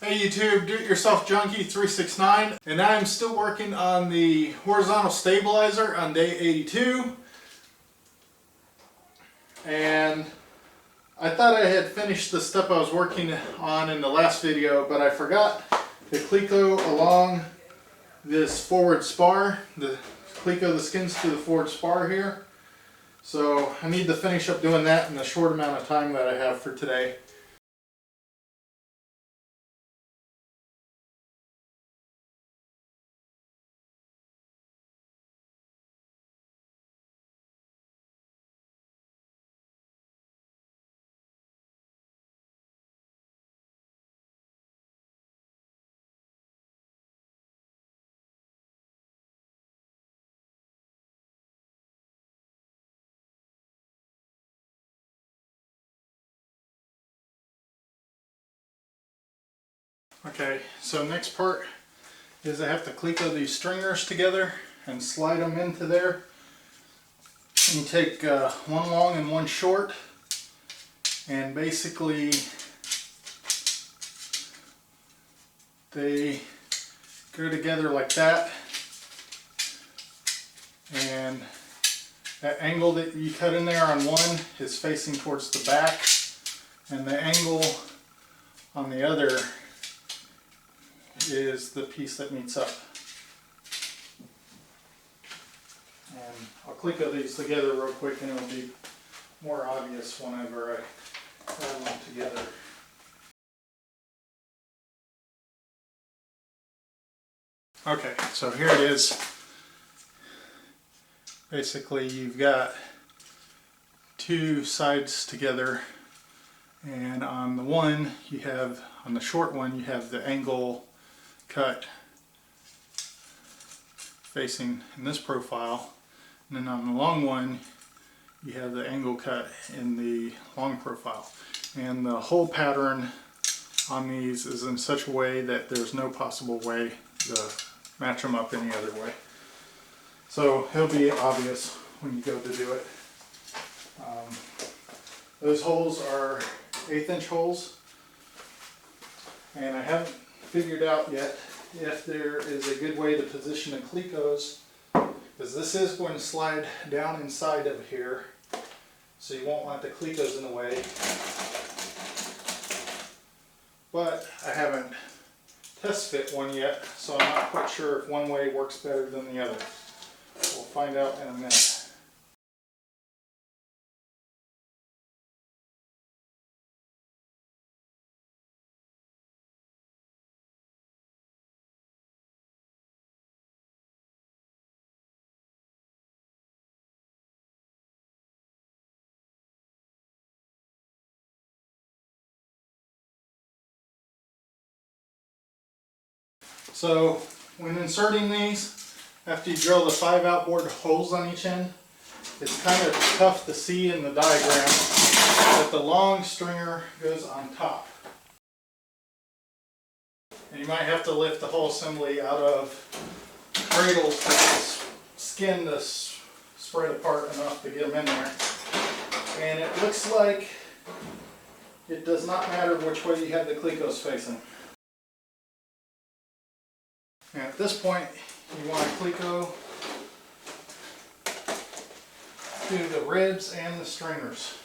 Hey YouTube, Do-It-Yourself Junkie 369, and I'm still working on the horizontal stabilizer on day 82. And I thought I had finished the stuff I was working on in the last video, but I forgot the cleco along this forward spar, the cleco the skins to the forward spar here. So I need to finish up doing that in the short amount of time that I have for today. Okay, so next part is I have to cleco these stringers together and slide them into there. And you take one long and one short, and basically they go together like that, and that angle that you cut in there on one is facing towards the back, and the angle on the other is the piece that meets up. And I'll cleco these together real quick and it'll be more obvious whenever I have them together. Okay, so here it is. Basically you've got two sides together, and on the one you have, on the short one you have the angle cut facing in this profile, and then on the long one you have the angle cut in the long profile. And the hole pattern on these is in such a way that there's no possible way to match them up any other way. So it'll be obvious when you go to do it. Those holes are 1/8 inch holes, and I haven't figured out yet if there is a good way to position the clecos, because this is going to slide down inside of here, so you won't want the clecos in the way. But I haven't test fit one yet, so I'm not quite sure if one way works better than the other. We'll find out in a minute. So when inserting these, after you drill the 5 outboard holes on each end, it's kind of tough to see in the diagram that the long stringer goes on top. And you might have to lift the whole assembly out of cradles for the skin to spread apart enough to get them in there. And it looks like it does not matter which way you have the clecos facing. And at this point, you want to cleco to the ribs and the stringers.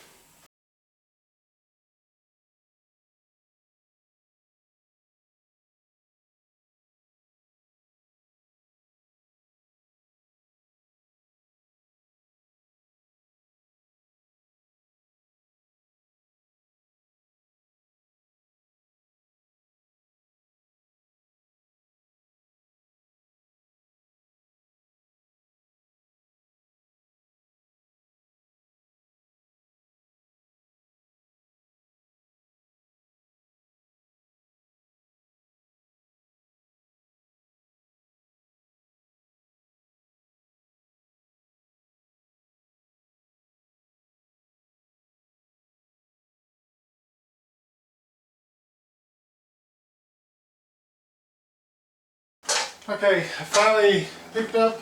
Okay, I finally picked up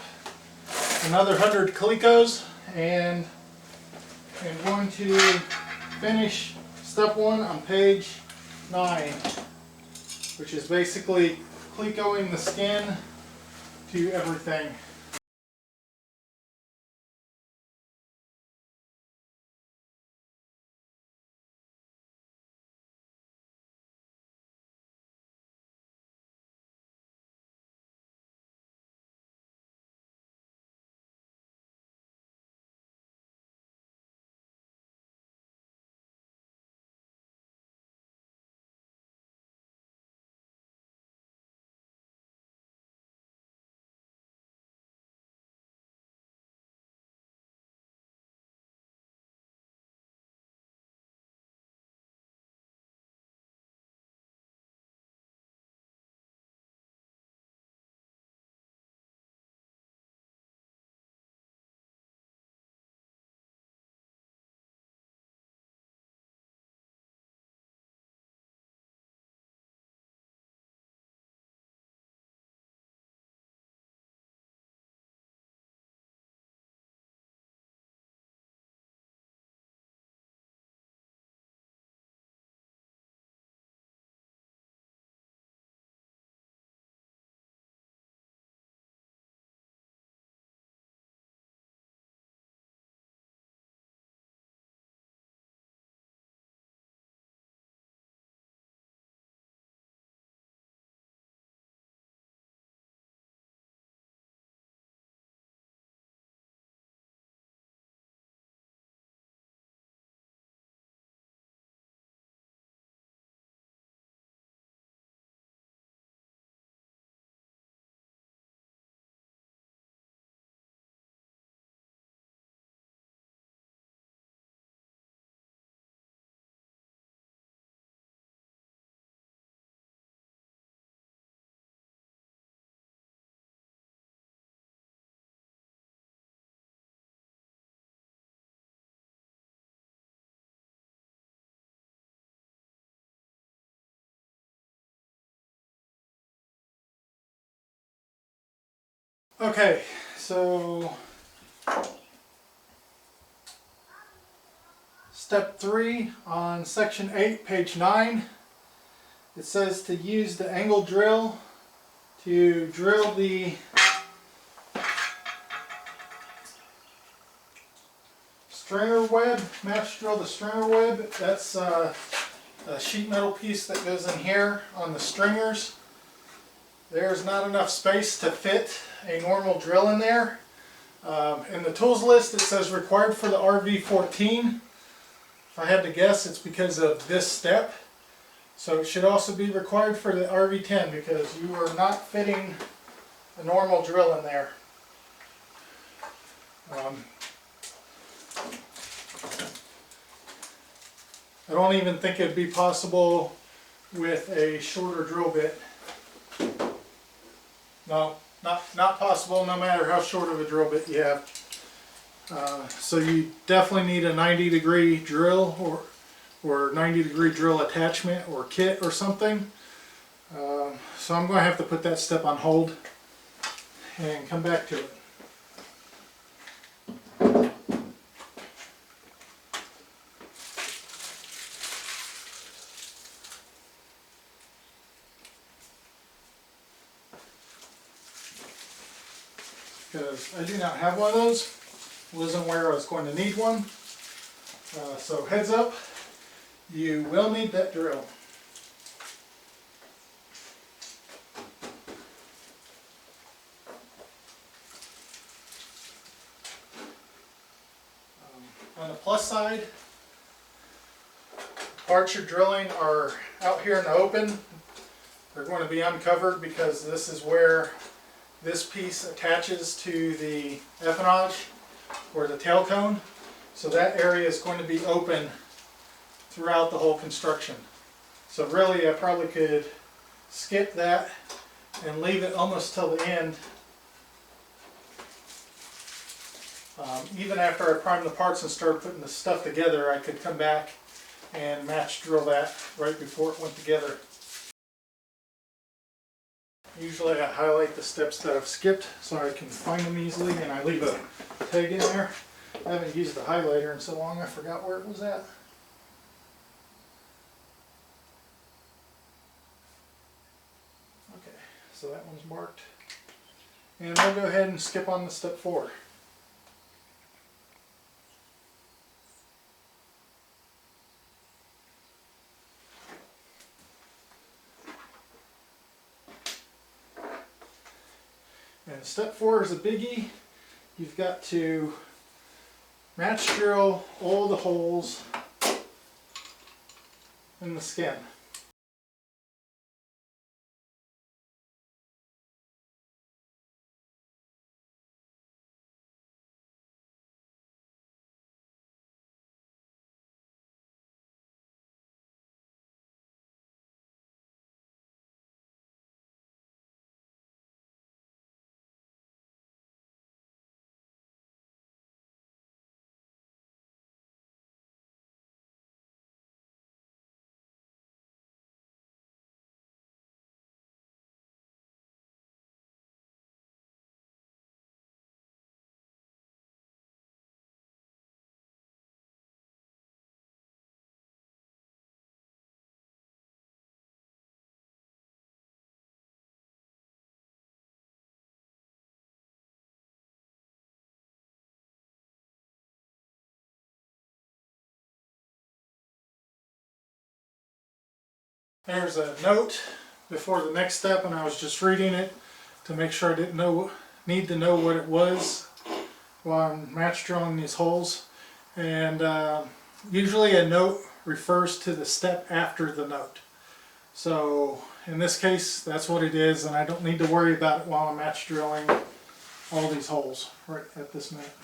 another 100 clecos, and I'm going to finish step 1 on page 9. which is basically clecoing the skin to everything. Okay, so step 3 on section 8, page 9, it says to use the angle drill to drill the stringer web, match drill the stringer web. That's a sheet metal piece that goes in here on the stringers. There's not enough space to fit a normal drill in there. In the tools list it says required for the RV-10. If I had to guess, it's because of this step. So it should also be required for the RV-10 because you are not fitting a normal drill in there. I don't even think it'd be possible with a shorter drill bit. No, not possible no matter how short of a drill bit you have. So you definitely need a 90-degree drill or 90-degree drill attachment or kit or something. So I'm going to have to put that step on hold and come back to it. Because I do not have one of those. Wasn't aware I was going to need one. So heads up, you will need that drill. On the plus side, parts you're drilling are out here in the open. They're going to be uncovered because this is where this piece attaches to the empennage or the tail cone. So that area is going to be open throughout the whole construction. So really I probably could skip that and leave it almost till the end. Even after I prime the parts and start putting the stuff together, I could come back and match drill that right before it went together. Usually I highlight the steps that I've skipped so I can find them easily, and I leave a tag in there. I haven't used the highlighter in so long I forgot where it was at. so that one's marked. And we'll go ahead and skip on to step 4. And step 4 is a biggie. You've got to match drill all the holes in the skin. There's a note before the next step, and I was just reading it to make sure I didn't need to know what it was while I'm match drilling these holes. And usually a note refers to the step after the note. So in this case, that's what it is, and I don't need to worry about it while I'm match drilling all these holes right at this minute.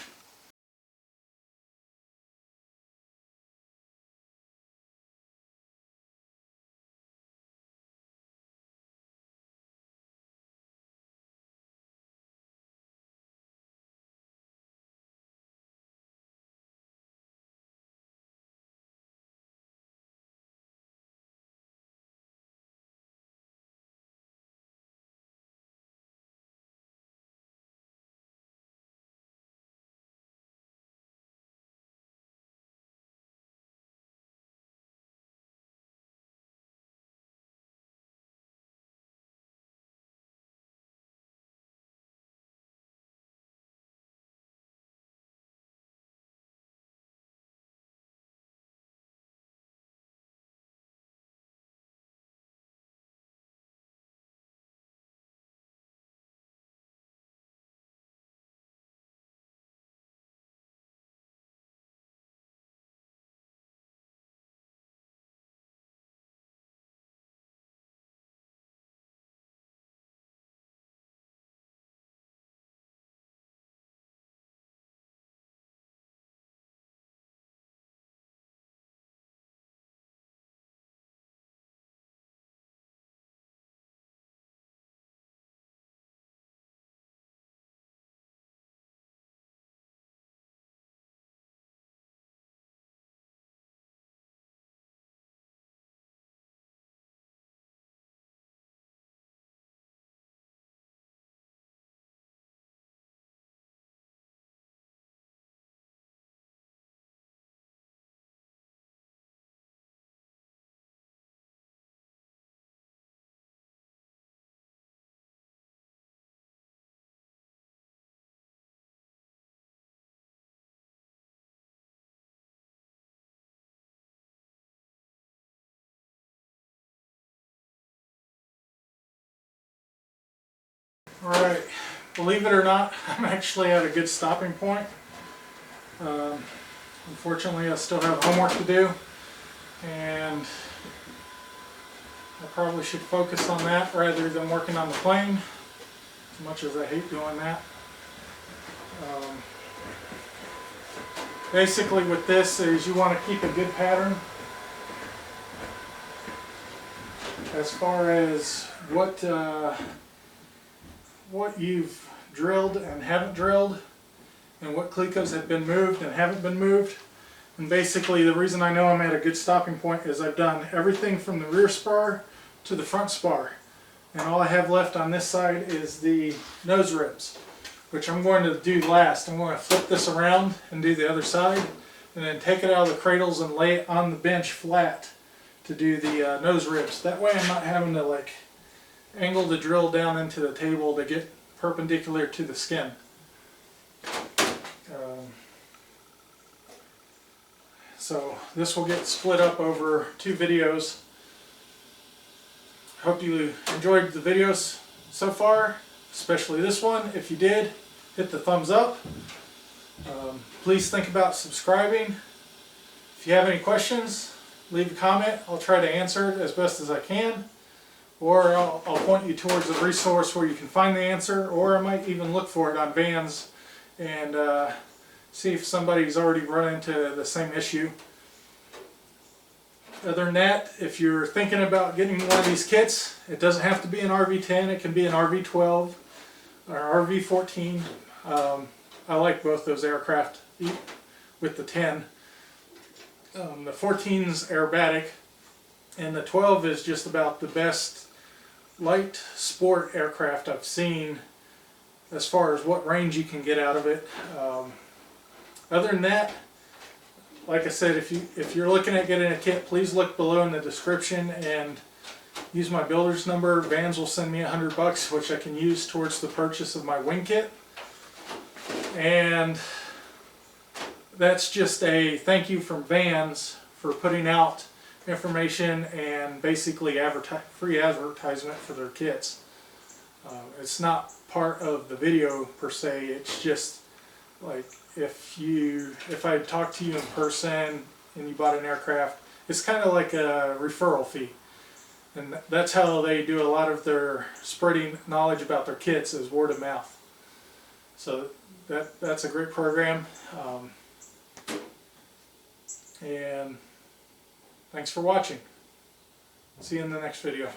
Alright, believe it or not, I'm actually at a good stopping point. Unfortunately, I still have homework to do, and I probably should focus on that rather than working on the plane, as much as I hate doing that. Basically with this is you want to keep a good pattern as far as what you've drilled and haven't drilled, and what clecos have been moved and haven't been moved. And basically the reason I know I'm at a good stopping point is I've done everything from the rear spar to the front spar, and all I have left on this side is the nose ribs, which I'm going to do last. I'm going to flip this around and do the other side, and then take it out of the cradles and lay it on the bench flat to do the nose ribs. That way I'm not having to like angle the drill down into the table to get perpendicular to the skin. So this will get split up over 2 videos. Hope you enjoyed the videos so far, especially this one. If you did, hit the thumbs up. Please think about subscribing. If you have any questions, leave a comment. I'll try to answer it as best as I can. Or I'll point you towards a resource where you can find the answer, or I might even look for it on Vans and see if somebody's already run into the same issue. Other than that, if you're thinking about getting one of these kits, it doesn't have to be an RV-10, it can be an RV-12 or RV-14. I like both those aircraft with the 10. The 14's aerobatic, and the 12 is just about the best light sport aircraft I've seen as far as what range you can get out of it. Other than that, like I said, if you're looking at getting a kit, please look below in the description and use my builder's number. Vans will send me $100, which I can use towards the purchase of my wing kit. And that's just a thank you from Vans for putting out information and basically free advertisement for their kits. It's not part of the video per se, it's just like if I talked to you in person and you bought an aircraft, it's kind of like a referral fee. And that's how they do a lot of their spreading knowledge about their kits, is word of mouth. So that's a great program. And thanks for watching. See you in the next video.